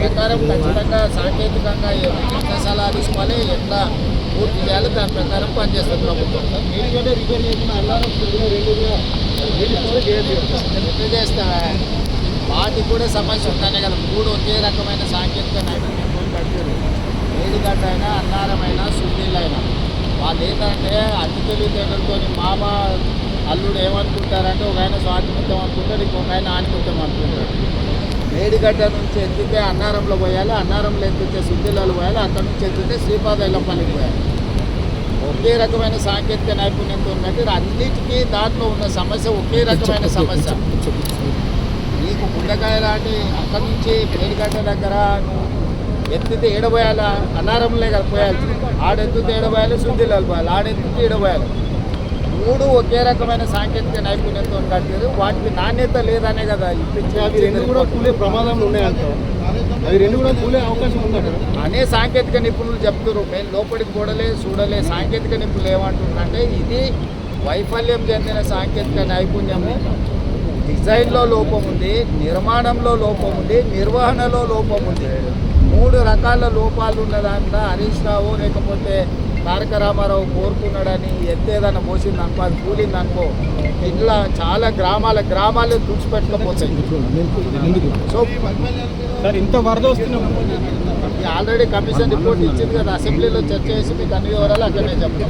ప్రకారం ఖచ్చితంగా సాంకేతికంగా ఎన్ని సలహాలు తీసుకోవాలి ఎట్లా పూర్తి చేయాలి దాని ప్రకారం పనిచేస్తుంది ప్రభుత్వం. ఎట్లా చేస్తావా వాటికి కూడా సమస్య ఉంటానే కదా. మూడు ఒకే రకమైన సాంకేతిక నైపుణ్యంతో కట్టారు. మేడిగడ్డ అయినా అన్నారమైనా సున్నీళ్ళైనా వాళ్ళు ఏంటంటే అతి తెలివితేటలతో మామ అల్లుడు ఏమనుకుంటారంటే ఒక ఆయన స్వాతిముత్యం అనుకుంటాడు, ఇంకొక ఆయన ఆనిముత్యం అనుకుంటాడు. మేడిగడ్డ నుంచి ఎత్తితే అన్నారంలో పోయాలి, అన్నారంలో ఎత్తితే సుద్దిలాలు పోయాలి, అక్కడ నుంచి ఎత్తితే శ్రీపాద ఎల్లపల్లికి పోయాలి. ఒకే రకమైన సాంకేతిక నైపుణ్యంతో ఉన్నట్టు అన్నిటికీ దాంట్లో ఉన్న సమస్య ఒకే రకమైన సమస్య. నీకు గుండెకాయ లాంటి అక్కడి నుంచి మేడిగడ్డ దగ్గర నువ్వు ఎత్తితే ఏడబోయాలా అన్నారంలో కదా పోయాలి, ఆడెత్తితే ఏడబోయాలి, శుద్ధిలాలు పోయాలి, ఆడెత్తితే ఏడబోయాలి. మూడు ఒకే రకమైన సాంకేతిక నైపుణ్యంతో కట్టారు. వాటికి నాణ్యత లేదనే కదా అవి రెండు కూడా కూలే ప్రమాదంలో ఉన్నాయంట, అవి రెండు కూడా కూలే అవకాశం ఉందంట అనే సాంకేతిక నిపుణులు చెప్తారు. మేము లోపలికి చూడలే సాంకేతిక నిపుణులు ఏమంటున్నారంటే ఇది వైఫల్యం చెందిన సాంకేతిక నైపుణ్యము. డిజైన్లో లోపం ఉంది, నిర్మాణంలో లోపం ఉంది, నిర్వహణలో లోపం ఉంది. మూడు రకాల లోపాలు ఉన్న దాంట్లో హరీష్ రావు లేకపోతే తారక రామారావు కోరుకున్నాడని ఎత్తేదన్న పోసింది అనుకో, అది కూలింది అనుకో, ఇట్లా చాలా గ్రామాలు తుడిచిపెట్టకపోతాయి. సో ఇంత వరద వస్తున్నా ఆల్రెడీ కమిషన్ రిపోర్ట్ ఇచ్చింది కదా, అసెంబ్లీలో చర్చ చేసి మీకు అన్ని వివరాలు అక్కడనే చెప్తాం.